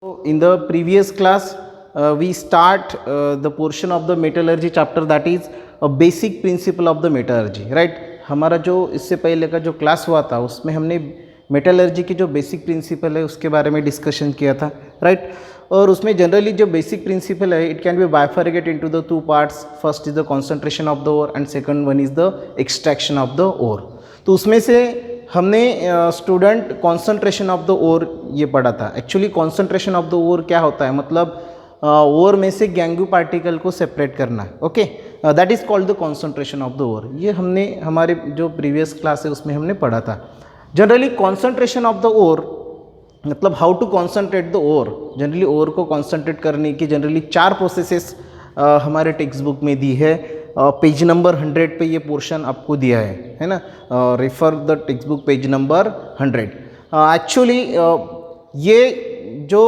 So in the previous class, we start the portion of the metallurgy chapter, that is a basic principle of the metallurgy, right? हमारा जो इससे पहले का जो class हुआ था उसमें हमने मेटलर्जी की जो बेसिक प्रिंसिपल है उसके बारे में डिस्कशन किया था, राइट? और उसमें जनरली जो बेसिक प्रिंसिपल है it can be bifurcate into the two parts. First is the concentration of the ore and second one is the extraction of the ore. तो उसमें से हमने student concentration of the ore ये पढ़ा था. Actually concentration of the ore क्या होता है, मतलब ओर में से गैंगू पार्टिकल को सेपरेट करना. Okay, that is called the concentration of the ore. ये हमने हमारे जो प्रीवियस क्लास है उसमें हमने पढ़ा था. Generally concentration of the ore मतलब how to concentrate the ore. Generally ore को कॉन्सेंट्रेट करने की जनरली 4 प्रोसेसेस हमारे टेक्स्ट बुक में दी है. पेज नंबर 100 पे ये पोर्शन आपको दिया है ना. Refer the text book page number 100. Actually ये जो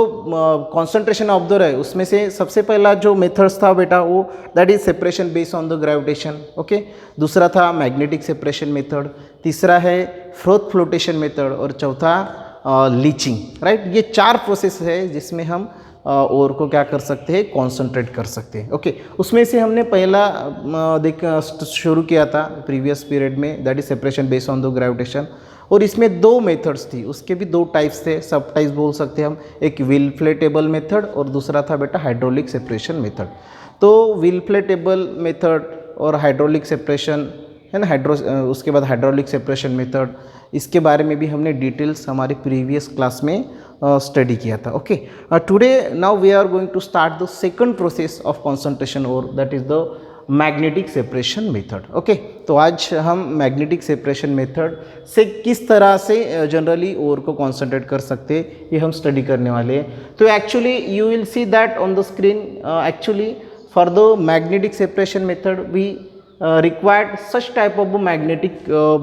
कॉन्सेंट्रेशन ऑफ द है उसमें से सबसे पहला जो मेथड्स था बेटा वो that is separation based on the gravitation. Okay, दूसरा था मैग्नेटिक सेपरेशन मेथड, तीसरा है फ्रोथ फ्लोटेशन मेथड और चौथा लीचिंग, राइट? ये 4 प्रोसेस है जिसमें हम ओर को क्या कर सकते हैं, कॉन्सेंट्रेट कर सकते हैं. ओके, उसमें से हमने पहला शुरू किया था प्रीवियस पीरियड में, that is separation based on the gravitation. और इसमें 2 मेथड्स थी, उसके भी 2 टाइप्स थे, सब टाइप्स बोल सकते हैं हम. एक व्हील फ्लेटेबल मेथड और दूसरा था बेटा हाइड्रोलिक सेपरेशन मेथड. तो व्हील फ्लेटेबल मेथड और हाइड्रोलिक सेपरेशन है ना, उसके बाद हाइड्रोलिक सेपरेशन मेथड, इसके बारे में भी हमने डिटेल्स हमारे प्रीवियस क्लास में स्टडी किया था. Okay, today now we are going to start the second process of concentration और that is the magnetic separation method. Okay, तो आज हम मैग्नेटिक सेपरेशन मेथड से किस तरह से जनरली ओर को कॉन्सेंट्रेट कर सकते हैं ये हम स्टडी करने वाले हैं. तो actually you will see that on the screen. Actually for the magnetic separation method we required such type of magnetic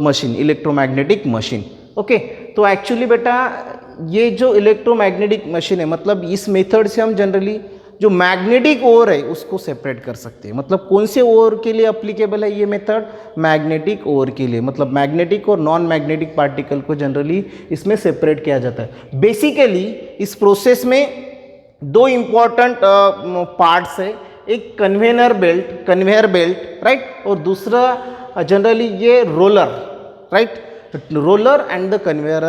machine, electromagnetic machine. Okay, तो एक्चुअली बेटा ये जो इलेक्ट्रोमैग्नेटिक मशीन है मतलब इस मेथड से हम जनरली जो मैग्नेटिक ओर है उसको सेपरेट कर सकते हैं. मतलब कौन से ओर के लिए अप्लीकेबल है ये मेथड, मैग्नेटिक ओर के लिए. मतलब मैग्नेटिक और नॉन मैग्नेटिक पार्टिकल को जनरली इसमें सेपरेट किया जाता है. बेसिकली इस प्रोसेस में 2 इम्पॉर्टेंट पार्ट्स है, एक कन्वेयर बेल्ट राइट, और दूसरा जनरली ये roller, right? Roller and the conveyor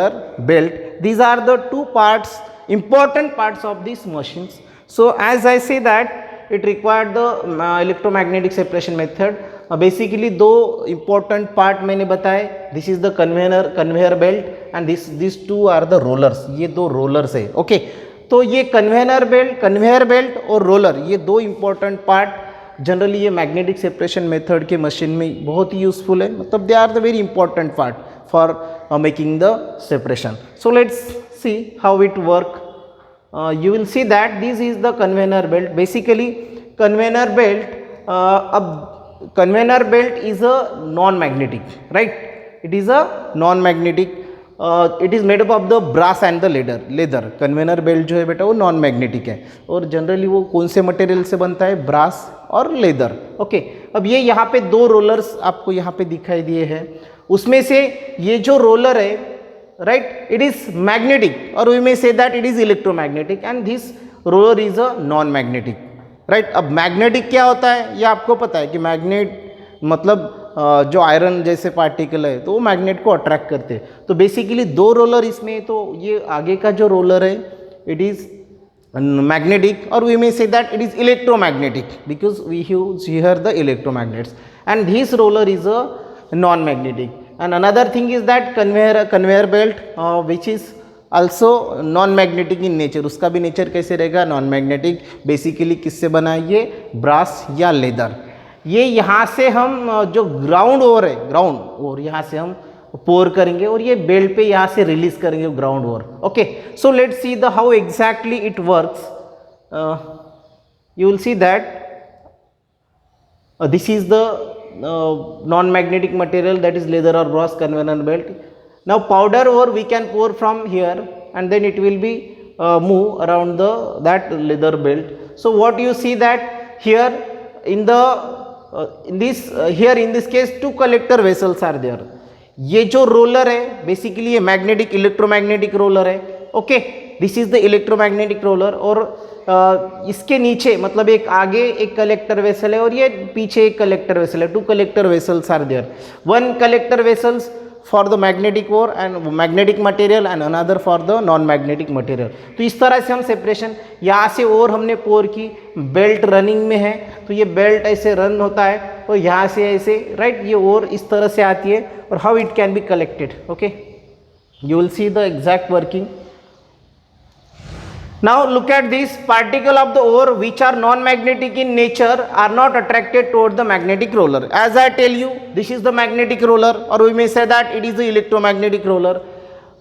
belt, these are the 2 parts, important parts of these machines. So as I say that it required the electromagnetic separation method. Basically 2 important part मैंने बताए, this is the conveyor belt and these 2 are the rollers. ये 2 rollers है. Okay, तो ये conveyor belt और roller ये 2 important part generally ये magnetic separation method के मशीन में बहुत ही यूजफुल है. मतलब they are the very important part for making the separation. So let's see how it work. You will see that this is the conveyor belt. Basically conveyor belt, अब conveyor belt is a non magnetic, right? It is a non magnetic. It is made up of the brass and the leather. Conveyor belt जो है बेटा वो non magnetic है और generally वो कौन से मटेरियल से बनता है, ब्रास और लेदर. ओके, अब ये यहाँ पे 2 रोलर्स आपको यहाँ पे दिखाई दिए हैं. उसमें से ये जो रोलर है, राइट, इट इज़ मैग्नेटिक और we may say that it is electromagnetic and this roller is a non magnetic, right? अब मैग्नेटिक क्या होता है ये आपको पता है कि मैग्नेट मतलब जो आयरन जैसे पार्टिकल है तो वो मैग्नेट को अट्रैक्ट करते हैं. तो बेसिकली 2 रोलर इसमें, तो ये आगे का जो रोलर है इट इज़ मैग्नेटिक और we may say that it is electromagnetic because we use here the electromagnets and this roller is a non magnetic. And another thing is that conveyor belt which is also non magnetic in nature. उसका भी nature कैसे रहेगा, non magnetic. Basically किससे बना है ये, brass या leather. ये यहाँ से हम जो ग्राउंड ओर है, ग्राउंड ओर यहाँ से हम पोर करेंगे और ये बेल्ट पे यहाँ से रिलीज करेंगे ground ore. Okay, so let's see the how exactly it works. You will see that this is the non magnetic material that is leather और brass conveyor belt. Now powder ore we can pour from here and then it will be move around that leather belt. So what you see that here in this case 2 collector vessels are there. ये जो roller है basically ये magnetic electromagnetic roller है. Okay, this is the electromagnetic roller. और इसके नीचे मतलब एक आगे एक कलेक्टर वेसल है और ये पीछे एक कलेक्टर वेसल है। 2 collector vessels are there, 1 collector vessels for the magnetic ore and magnetic material and another for the non magnetic material. तो इस तरह से हम सेपरेशन, यहाँ से ओर हमने पोर की, बेल्ट रनिंग में है तो ये बेल्ट ऐसे रन होता है और यहाँ से ऐसे राइट ये ओर इस तरह से आती है और how it can be collected. Okay, you will see the exact working. Now look at this particle of the ore which are non-magnetic in nature are not attracted toward the magnetic roller. As I tell you, this is the magnetic roller or we may say that it is the electromagnetic roller.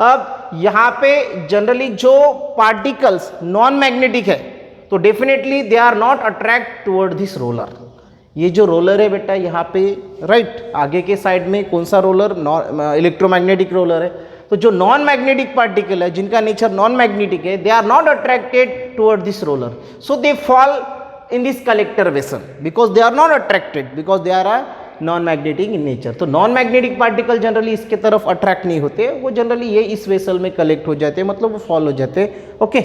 अब यहाँ पे generally जो particles non magnetic है तो definitely they are not attract toward this roller. ये जो roller है बेटा यहाँ पे राइट आगे के साइड में कौन सा रोलर, इलेक्ट्रोमैग्नेटिक रोलर है। तो जो नॉन मैग्नेटिक पार्टिकल है जिनका नेचर नॉन मैग्नेटिक है, they are not attracted toward this roller, so they fall in this collector vessel because they are not attracted because they are non magnetic in nature. तो non magnetic particle generally इसके तरफ attract नहीं होते, वो generally ये इस vessel में collect हो जाते हैं, मतलब वो फॉल हो जाते हैं। Okay,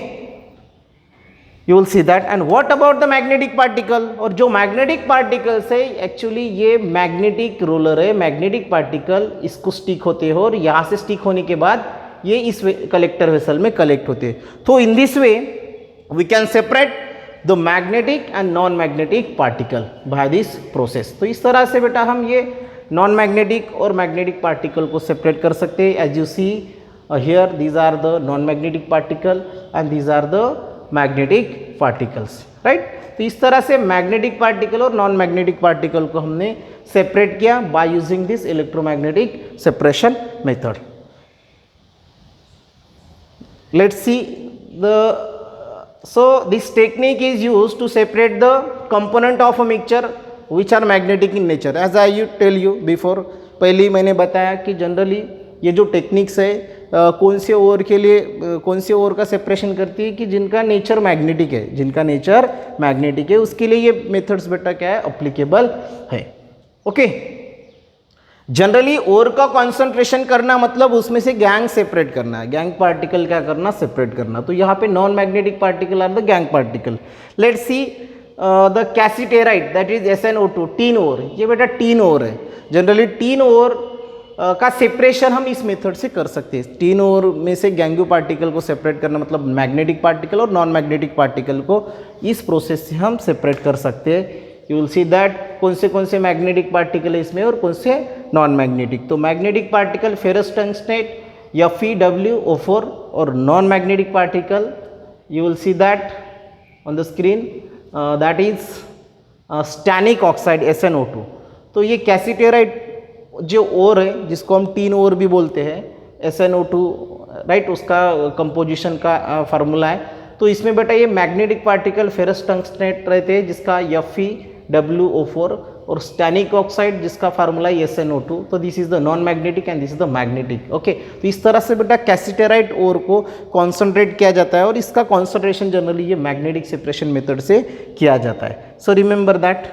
you will see that. And what about the magnetic particle? और जो मैग्नेटिक पार्टिकल्स है एक्चुअली ये मैग्नेटिक रोलर है, मैग्नेटिक पार्टिकल इसको स्टिक होते हैं और यहाँ से स्टिक होने के बाद ये इस कलेक्टर वेसल में कलेक्ट होते हैं। तो in this way we can separate the magnetic and non magnetic particle by this process. तो इस तरह से बेटा हम ये नॉन मैग्नेटिक और मैग्नेटिक पार्टिकल को सेपरेट कर सकते हैं। As you see here these are the non magnetic particle and these are the magnetic particles, right. तो इस तरह से मैग्नेटिक पार्टिकल और नॉन मैग्नेटिक पार्टिकल को हमने सेपरेट किया by using this electromagnetic separation method. Let's see the so this technique is used to separate the component of a mixture which are magnetic in nature. as I tell you before, पहले ही मैंने बताया कि generally ये जो techniques है कौन से ओर के लिए कौन से ओर का सेपरेशन करती है कि जिनका नेचर मैग्नेटिक है, जिनका नेचर मैग्नेटिक है उसके लिए ये मेथड्स बेटा क्या है अप्लीकेबल है। ओके, जनरली ओर का कॉन्सेंट्रेशन करना मतलब उसमें से गैंग सेपरेट करना है, गैंग पार्टिकल क्या करना सेपरेट करना। तो यहाँ पे non magnetic particle are the gangue particle. Let's see the cassiterite that is SnO2 tin ore, ये बेटा टीन ओर है। जनरली टीन ओर का सेपरेशन हम इस मेथड से कर सकते हैं। टीन ओर में से गैंगू पार्टिकल को सेपरेट करना मतलब मैग्नेटिक पार्टिकल और नॉन मैग्नेटिक पार्टिकल को इस प्रोसेस से हम सेपरेट कर सकते हैं। यू विल सी दैट कौन से मैग्नेटिक पार्टिकल है इसमें और कौन से नॉन मैग्नेटिक। तो magnetic particle ferrous tungstate FeWO4 और non magnetic particle you will see that on the screen that is stannic oxide SnO2। तो ये कैसिटेराइट जो ओर है जिसको हम टीन ओर भी बोलते हैं SnO2 राइट, उसका कंपोजिशन का फार्मूला है। तो इसमें बेटा ये मैग्नेटिक पार्टिकल फेरस टंगस्टेट रहते हैं जिसका FeWO4 और स्टैनिक ऑक्साइड जिसका फार्मूला है SnO2। तो this is the non magnetic and this is the magnetic. Okay, तो इस तरह से बेटा कैसिटेराइट ओर को कॉन्सेंट्रेट किया जाता है और इसका कॉन्सेंट्रेशन जनरली ये मैग्नेटिक सेपरेशन मेथड से किया जाता है। So remember that.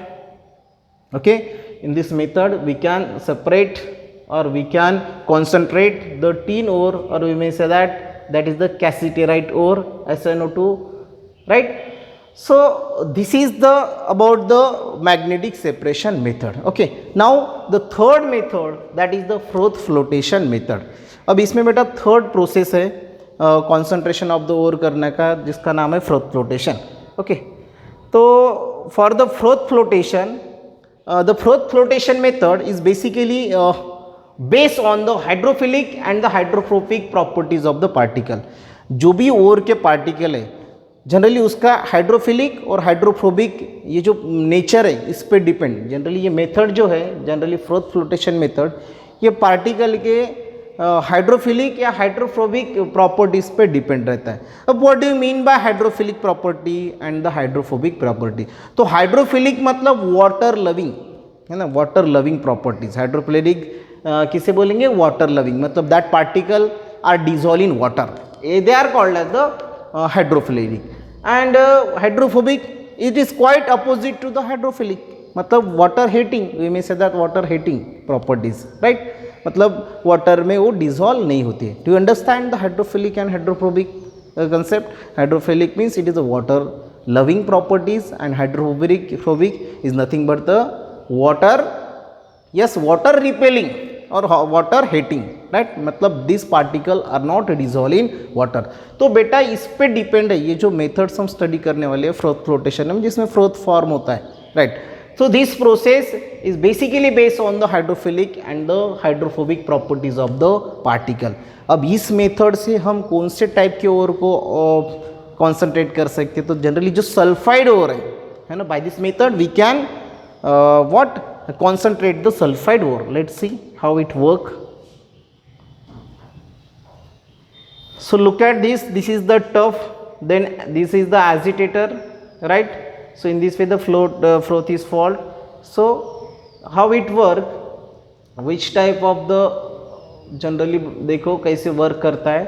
Okay, in this method we can separate or we can concentrate the tin ore or we may say that is the cassiterite ore SnO2, right. So this is the about the magnetic separation method. Okay, now the third method that is the froth flotation method. अब इसमें बेटा third process है concentration of the ore करने का जिसका नाम है froth flotation. Okay, तो for the froth flotation the froth flotation method is basically based on the hydrophilic and the hydrophobic properties of the particle. जो भी ओर के पार्टिकल है जनरली उसका हाइड्रोफिलिक और हाइड्रोफोबिक ये जो नेचर है इस पे डिपेंड। जनरली ये मेथड जो है जनरली फ्रोथ फ्लोटेशन मेथड ये पार्टिकल के हाइड्रोफिलिक या हाइड्रोफोबिक प्रॉपर्टीज पे डिपेंड रहता है। अब what do you mean by hydrophilic property and the hydrophobic property? तो हाइड्रोफिलिक मतलब वाटर लविंग है ना, वाटर लविंग प्रॉपर्टीज। हाइड्रोफिलिक किसे बोलेंगे? वाटर लविंग, मतलब that particle are dissolve in water, they are called as the hydrophilic. And hydrophobic it is quite opposite to the hydrophilic, मतलब water heating, we may say that water hating properties, right, मतलब water में वो dissolve नहीं होती है। Do you understand the hydrophilic and hydrophobic? concept. Hydrophilic means it is a water loving properties, and hydrophobic is nothing but the water, yes, water repelling और water hating, right. मतलब this particle are not dissolve in water. तो बेटा इस पे depend है ये जो methods हम स्टडी करने वाले हैं फ्रोथ फ्लोटेशन में, जिसमें फ्रोथ फॉर्म होता है, right. So this process is basically based on the hydrophilic and the hydrophobic properties of the particle. अब इस मेथड से हम कौन से टाइप के ओर को कॉन्सेंट्रेट कर सकते हैं? तो जनरली जो सल्फाइड ओर है ना, by this method we can what concentrate the sulfide ore. Let's see how it work. So look at this. This is the tuff. Then this is the agitator, right? So in this way the froth is formed. So how it work? Which type of the generally देखो कैसे work करता है.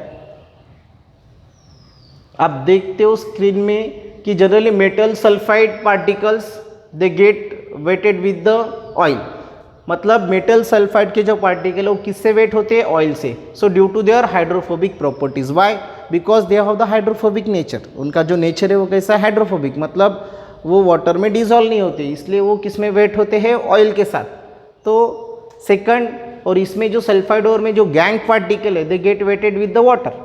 आप देखते हो screen में कि generally metal sulphide particles they get wetted with the oil. मतलब मेटल सल्फाइड के जो पार्टिकल है वो किससे वेट होते हैं? ऑयल से. So due to their hydrophobic properties. Why? Because they have the hydrophobic nature. उनका जो नेचर है वो कैसा है? हाइड्रोफोबिक. मतलब वो वाटर में डिजॉल्व नहीं होते, इसलिए वो किस में वेट होते हैं? ऑयल के साथ. तो सेकंड, और इसमें जो सल्फाइड ओर में जो गैंग पार्टिकल है they get wetted with the water.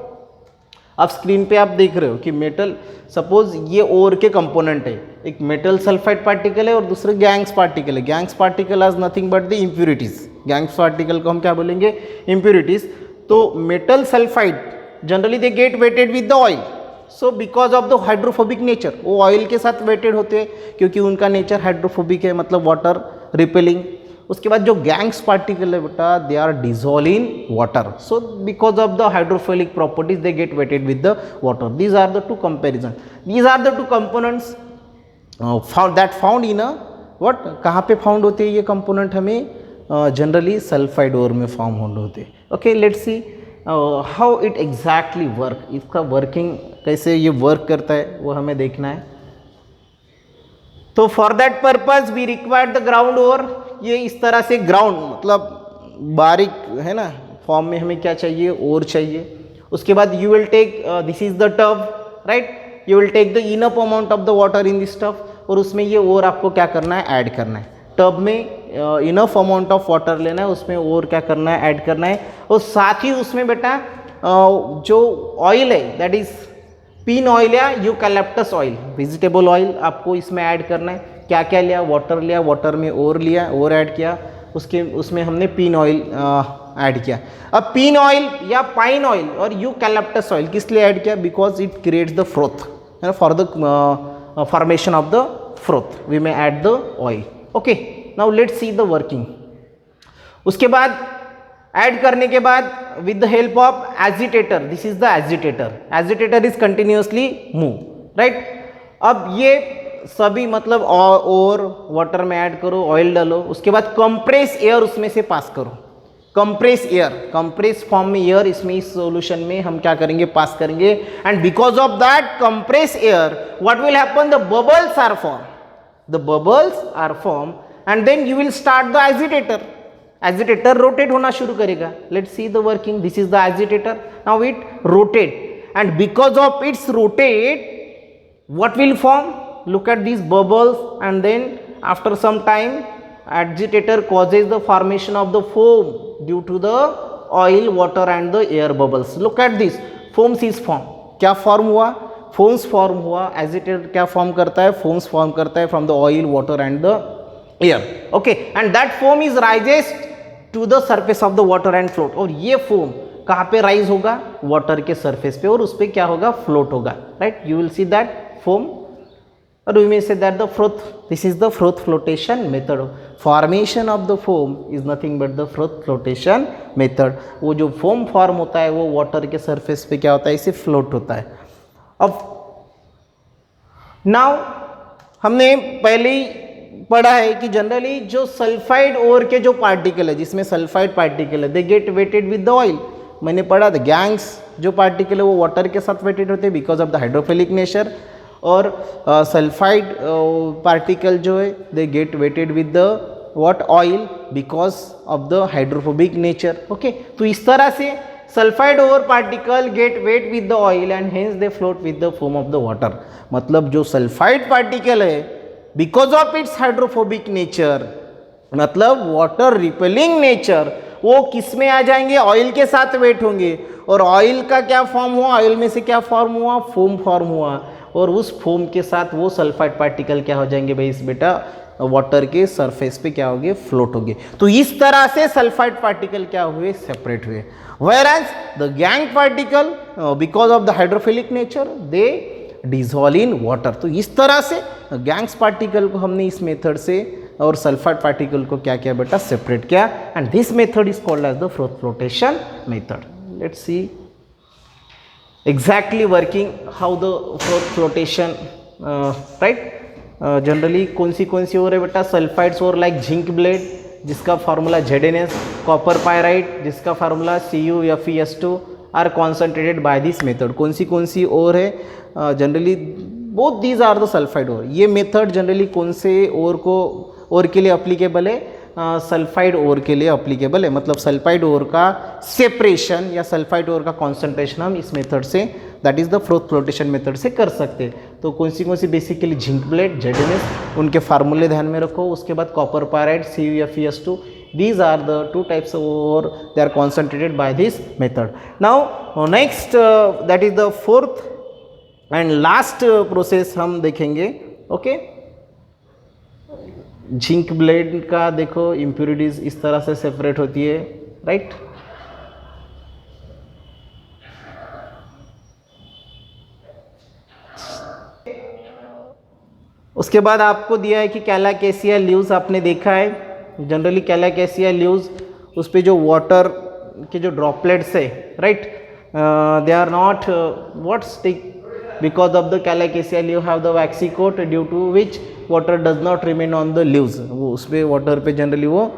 अब स्क्रीन पे आप देख रहे हो कि मेटल, सपोज ये ओर के कंपोनेंट है, एक मेटल सल्फाइड पार्टिकल है और दूसरे गैंग्स पार्टिकल है. गैंग्स पार्टिकल आज nothing but the impurities. Gangues particle को हम क्या बोलेंगे? इम्प्यूरिटीज. तो metal sulphide generally they get wetted with the oil. So because of the hydrophobic nature वो ऑयल के साथ वेटेड होते हैं क्योंकि उनका नेचर हाइड्रोफोबिक है, मतलब वाटर रिपेलिंग. उसके बाद जो गैंग्स पार्टिकल है बेटा they are dissolve in water. So because of the hydrophilic properties they get wetted with the water. These are the two comparison. These are the two components that found in a what. कहाँ पे found होते हैं ये component? हमें generally sulphide ओर में found होते हैं. Okay, let's see how it exactly work. इसका वर्किंग कैसे ये वर्क करता है वो हमें देखना है. तो for that purpose we required the ground ore. ये इस तरह से ग्राउंड मतलब बारीक है ना फॉर्म में हमें क्या चाहिए? ओर चाहिए. उसके बाद you will take this is the tub, right. You will take the enough amount of the water in this tub, और उसमें ये ओर आपको क्या करना है? ऐड करना है. टब में इनफ अमाउंट ऑफ वाटर लेना है, उसमें ओर क्या करना है? ऐड करना है. और साथ ही उसमें बेटा जो ऑयल है दैट इज पीन ऑयल या यूकैलिप्टस ऑयल, वेजिटेबल ऑयल आपको इसमें ऐड करना है. क्या क्या लिया? वाटर लिया, वाटर में ओर लिया, ओर ऐड किया, उसमें हमने पीन ऑयल ऐड किया. अब पीन ऑयल या पाइन ऑयल और यूकैलिप्टस ऑयल किस लिए ऐड किया? Because it creates the froth. For the formation of the froth we may add the oil. Okay, now let's see the working. उसके बाद add करने के बाद with the help of agitator, this is the agitator. Agitator is continuously move, right. अब ये सभी मतलब और वाटर में ऐड करो, ऑयल डालो, उसके बाद कंप्रेस एयर उसमें से पास करो. कंप्रेस एयर, कंप्रेस फॉर्म में एयर इसमें इस सॉल्यूशन में हम क्या करेंगे? पास करेंगे. And because of that compress air what will happen? The bubbles are form. The bubbles are form and then you will start the agitator. Agitator rotate होना शुरू करेगा. Let's see the working. This is the agitator. Now it rotate and because of its rotate what will form? Look at these bubbles, and then after some time agitator causes the formation of the foam due to the oil, water and the air bubbles. Look at this, foams is formed. क्या form हुआ? Foams form हुआ. Agitator क्या form करता है? Foams form करता है from the oil, water and the air. Okay, and that foam is rises to the surface of the water and float. और ये फोम कहाँ पे राइज होगा? वाटर के सरफेस पे, और उस पर क्या होगा? फ्लोट होगा, right. You will see that foam, or we may say that the froth, this is the froth flotation method. Formation of the foam is nothing but the froth flotation method. वो जो foam form होता है वो water के surface पे क्या होता है? इसे float होता है. अब now हमने पहले ही पढ़ा है कि जनरली जो सल्फाइड ओर के जो पार्टिकल है, जिसमें सल्फाइड पार्टिकल है, they get wetted with the oil. मैंने पढ़ा था गैंग्स जो पार्टिकल है वो वाटर के साथ वेटेड होते हैं because of the hydrophilic nature. और सल्फाइड पार्टिकल जो है they get wetted with the what? Oil, because of the hydrophobic nature. Okay, तो इस तरह से sulphide ore particle get wet with the oil and hence they float with the foam of the water. मतलब जो sulphide particle है because of its hydrophobic nature, मतलब water repelling nature, वो किस में आ जाएंगे, ऑयल के साथ वेट होंगे। और ऑयल का क्या फॉर्म हुआ, ऑयल में से क्या फॉर्म हुआ, फोम फॉर्म हुआ, और उस फोम के साथ वो सल्फाइड पार्टिकल क्या हो जाएंगे भाई इस बेटा वाटर के सरफेस पे क्या होंगे, फ्लोट होंगे। तो इस तरह से सल्फाइड पार्टिकल क्या हुए, सेपरेट हुए। whereas the gang particle because of the hydrophilic nature they dissolve in water। तो इस तरह से गैंग्स पार्टिकल को हमने इस मेथड से और सल्फाइड पार्टिकल को क्या किया बेटा, सेपरेट किया। And this method is called as the flotation method. Let's see exactly working how the flotation right। जनरली कौन सी और है बेटा, sulphides ore like zinc blende जिसका फार्मूला ZnS, कॉपर पायराइट जिसका formula CuFeS2 are concentrated by this method. कौन सी ore है, generally both these are the sulphide ore. ये मेथड जनरली कौन से ओर के लिए अप्लीकेबल है, सल्फाइड ओर के लिए अप्लीकेबल है। मतलब सल्फाइड ओर का सेपरेशन या सल्फाइड ओर का कॉन्सेंट्रेशन हम इस मेथड से, that is the flotation method से कर सकते हैं। तो कौन see basically zinc blende, ZnS, उनके फार्मूले ध्यान में रखो। उसके बाद copper pyrite, CuFeS2, these are the two types of ore, they are concentrated by this method। now next that is the fourth and last process हम देखेंगे। ओके, जिंक ब्लेड का देखो इम्प्यूरिटीज इस तरह से सेपरेट होती है, राइट। उसके बाद आपको दिया है कि कैलाकेसिया लीव्स आपने देखा है। जनरली कैलाकेसिया लीव्स उस पे जो वाटर के जो ड्रॉपलेट्स है, right, they are not what stick because of the colocasia leave have the waxy coat due to which water does not remain on the leaves. वो उस पर वाटर पे जनरली वो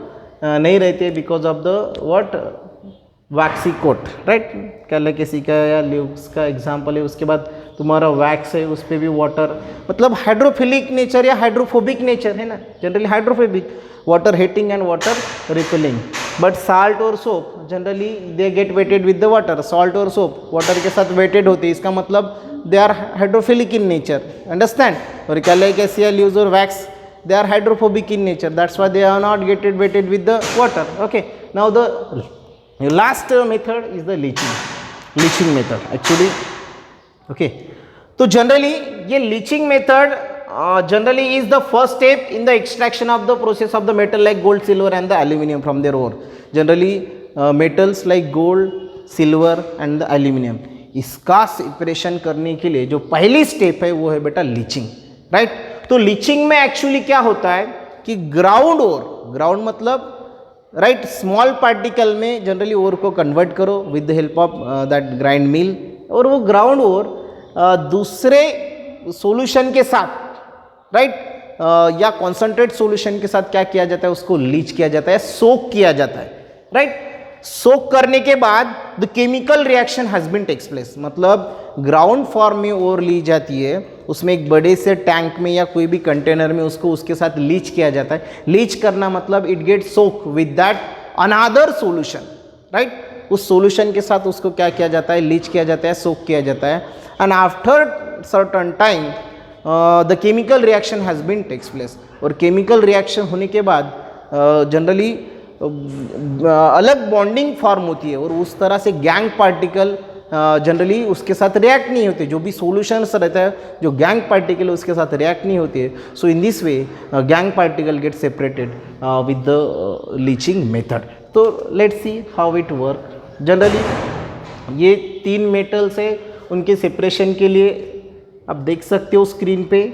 नहीं रहते because of the what waxy coat, right. Colocasia का या leaves का एग्जाम्पल है। उसके बाद तुम्हारा वैक्स है, उस पर भी वाटर, मतलब हाइड्रोफिलिक नेचर या हाइड्रोफोबिक नेचर है ना, generally hydrophobic, water hating and water repelling. But salt और soap generally they get wetted with the water. Salt और सोप वाटर के साथ वेटेड होते हैं, इसका मतलब they are hydrophilic in nature, understand. और कैलाकेसिया लीव्स और wax they are hydrophobic in nature, that's why they are not get weighted with the water। okay, now the last method is the leaching method actually। okay, तो generally ये leaching method generally is the first step in the extraction of the process of the metal like gold, silver and the aluminum from their ore। generally metals like gold, silver and the aluminum, इसका separation करने के लिए जो पहली step है वो है बेटा लीचिंग, राइट। तो लीचिंग में एक्चुअली क्या होता है कि ग्राउंड ओर, ग्राउंड मतलब राइट स्मॉल पार्टिकल में जनरली ओर को कन्वर्ट करो with the help of that grind mill, और वो ग्राउंड ओर दूसरे सॉल्यूशन के साथ, राइट, या कॉन्सेंट्रेट सॉल्यूशन के साथ क्या किया जाता है, उसको लीच किया जाता है, सोक किया जाता है, राइट। सोक करने के बाद the chemical reaction has been takes place, मतलब ग्राउंड फॉर्म में ओर ली जाती है, उसमें एक बड़े से टैंक में या कोई भी कंटेनर में उसको उसके साथ लीच किया जाता है। लीच करना मतलब it get soak with that another solution, right. उस सॉल्यूशन के साथ उसको क्या किया जाता है, लीच किया जाता है, सोक किया जाता है। And after certain time the chemical reaction has been takes place, और केमिकल रिएक्शन होने के बाद जनरली अलग बॉन्डिंग फॉर्म होती है, और उस तरह से गैंग पार्टिकल जनरली उसके साथ रिएक्ट नहीं होते। जो भी सॉल्यूशंस रहता है, जो गैंग पार्टिकल है उसके साथ रिएक्ट नहीं होती है। So in this way gangue particle get separated with the leaching method. तो let's see how it work. Generally ये तीन मेटल्स है, उनके सेपरेशन के लिए आप देख सकते हो स्क्रीन पे,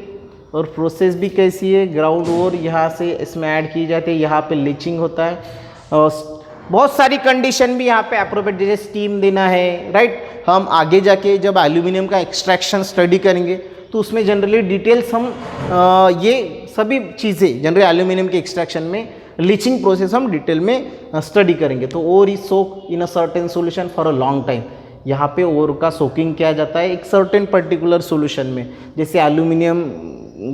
और प्रोसेस भी कैसी है, ग्राउंड ओर यहाँ से इसमें ऐड की जाती है, यहाँ पे लीचिंग होता है, और बहुत सारी कंडीशन भी यहाँ पे अप्रोप्रिएट, जैसे स्टीम देना है, राइट। हम आगे जाके जब एल्यूमिनियम का एक्सट्रैक्शन स्टडी करेंगे तो उसमें जनरली डिटेल्स हम ये सभी चीज़ें जनरली एल्यूमिनियम के एक्सट्रैक्शन में लीचिंग प्रोसेस हम डिटेल में स्टडी करेंगे। तो ore is soak in a certain solution for a long time, यहाँ पे ओर का सोकिंग किया जाता है एक सर्टेन पर्टिकुलर सोल्यूशन में, जैसे एल्यूमिनियम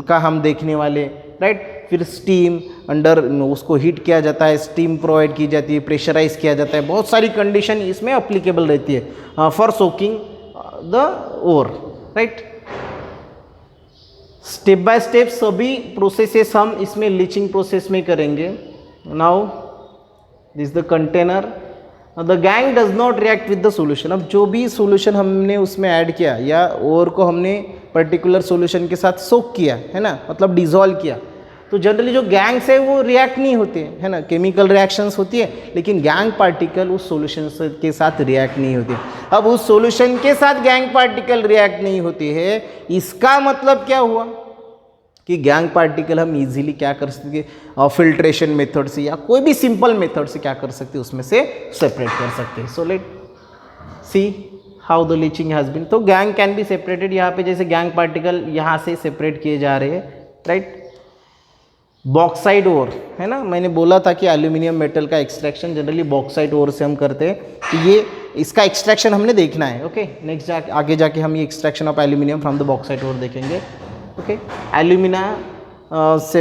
का हम देखने वाले, राइट। फिर स्टीम अंडर उसको हीट किया जाता है, स्टीम प्रोवाइड की जाती है, प्रेशराइज किया जाता है, बहुत सारी कंडीशन इसमें अप्लीकेबल रहती है for soaking the ore, right. Step by step सभी प्रोसेसेस हम इसमें लीचिंग प्रोसेस में करेंगे। Now this the container, the gangue does not react with the solution. अब जो भी सोल्यूशन हमने उसमें ऐड किया या ओर को हमने पर्टिकुलर सोल्यूशन के साथ सोक किया है ना, मतलब डिजॉल्व किया, तो जनरली जो गैंग्स है वो रिएक्ट नहीं होते है ना, केमिकल रिएक्शंस होती है, लेकिन गैंग पार्टिकल उस सॉल्यूशन के साथ रिएक्ट नहीं होते। अब उस सॉल्यूशन के साथ गैंग पार्टिकल रिएक्ट नहीं होती है, इसका मतलब क्या हुआ कि गैंग पार्टिकल हम इजीली क्या कर सकते, फिल्ट्रेशन मेथड से या कोई भी सिंपल मेथड से क्या कर सकते, उसमें से सेपरेट कर सकते हैं। So let see how the leaching has been. तो गैंग कैन बी सेपरेटेड, यहाँ पे जैसे गैंग पार्टिकल यहाँ से सेपरेट किए जा रहे हैं, राइट। बॉक्साइड ओर है ना, मैंने बोला था कि एल्यूमिनियम मेटल का एक्सट्रैक्शन जनरली बॉक्साइड ओर से हम करते हैं, तो ये इसका एक्सट्रैक्शन हमने देखना है। ओके, नेक्स्ट आगे जाके हम ये extraction of aluminium from the bauxite ore देखेंगे। Okay, alumina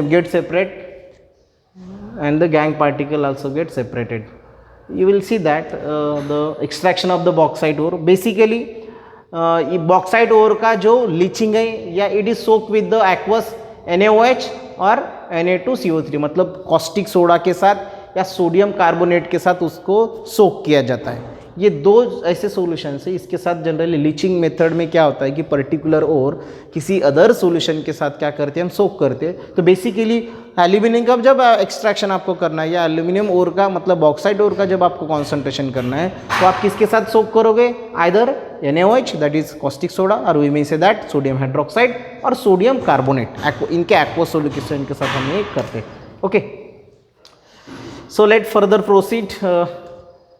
get separate and the gangue particle also get separated. You will see that the extraction of the bauxite ore basically bauxite ore का जो leaching है या it is soaked with the aqueous NaOH और Na2CO3, मतलब caustic soda के साथ या sodium carbonate के साथ उसको सोक किया जाता है। ये दो ऐसे सॉल्यूशन है, इसके साथ जनरली लीचिंग मेथड में क्या होता है कि पर्टिकुलर और किसी अदर सॉल्यूशन के साथ क्या करते हैं, हम सोक करते हैं। तो बेसिकली एल्यूमिनियम का जब एक्सट्रैक्शन आपको करना है या एल्यूमिनियम ओर का मतलब बॉक्साइड ओर का जब आपको कॉन्सेंट्रेशन करना है, तो आप किसके साथ सोक करोगे, either NaOH that is caustic soda और we may say that sodium hydroxide और सोडियम कार्बोनेट, इनके एक्वस सॉल्यूशन के साथ हम ये करते हैं। Okay, so let further proceed.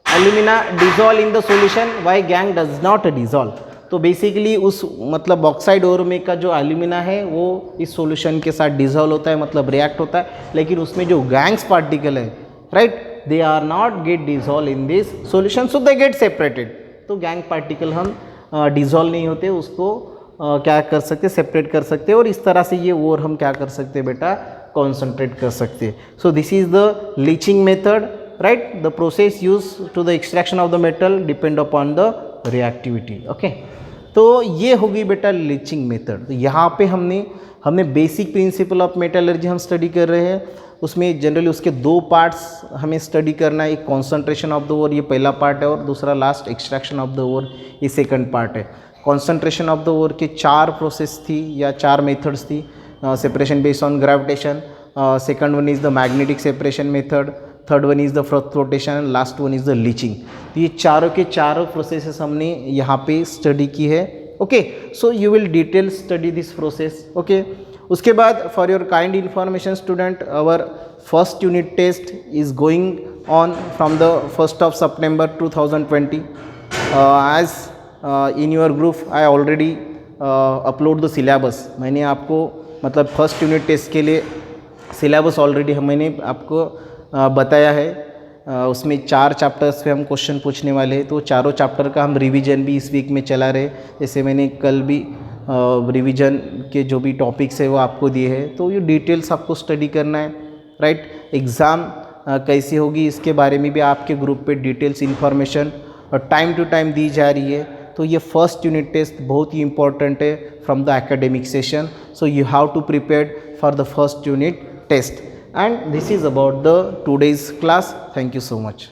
Alumina dissolve in the solution, why gangue does not dissolve. तो बेसिकली उस मतलब बॉक्साइड ओर में का जो एल्यूमिना है वो इस सॉल्यूशन के साथ डिजॉल्व होता है, मतलब रिएक्ट होता है, लेकिन उसमें जो गैंग्स पार्टिकल है, right, they are not get dissolve in this solution, so they get separated. तो गैंग पार्टिकल हम डिजॉल्व नहीं होते, उसको क्या कर सकते, सेपरेट कर सकते हैं, और इस तरह से ये ओर हम क्या कर सकते हैं बेटा, कॉन्सेंट्रेट कर सकते हैं। So this is the leaching method, right? The process used to the extraction of the metal depend upon the reactivity. Okay, तो ये होगी बेटा लीचिंग मेथड। तो यहाँ पे हमने बेसिक प्रिंसिपल ऑफ मेटलर्जी हम स्टडी कर रहे हैं, उसमें जनरली उसके दो पार्ट्स हमें स्टडी करना है, एक कॉन्सेंट्रेशन ऑफ द ओर, ये पहला पार्ट है, और दूसरा last extraction of the ore, ये सेकंड पार्ट है। कॉन्सेंट्रेशन ऑफ द ओर के 4 प्रोसेस थी या 4 मेथड्स थी, separation based on gravitation, second one is the magnetic separation method, third one is the flotation, last one is the leaching. तो ये चारों के चारों प्रोसेसेस हमने यहाँ पे स्टडी की है। Okay, so you will detail study this process. Okay, उसके बाद for your kind information student, our first unit test is going on from the 1st of September 2020। As in your group I already upload the syllabus. मैंने आपको मतलब first unit test के लिए syllabus already मैंने आपको बताया है, उसमें 4 चैप्टर्स पे हम क्वेश्चन पूछने वाले हैं, तो चारों चैप्टर का हम रिवीजन भी इस वीक में चला रहे। जैसे मैंने कल भी रिवीजन के जो भी टॉपिक्स है वो आपको दिए हैं, तो ये डिटेल्स आपको स्टडी करना है, राइट। एग्ज़ाम कैसी होगी इसके बारे में भी आपके ग्रुप पे डिटेल्स इन्फॉर्मेशन और टाइम टू टाइम दी जा रही है। तो ये फर्स्ट यूनिट टेस्ट बहुत ही इंपॉर्टेंट है from the academic session, so you have to prepare for the first unit test, and this is about the today's class. Thank you so much.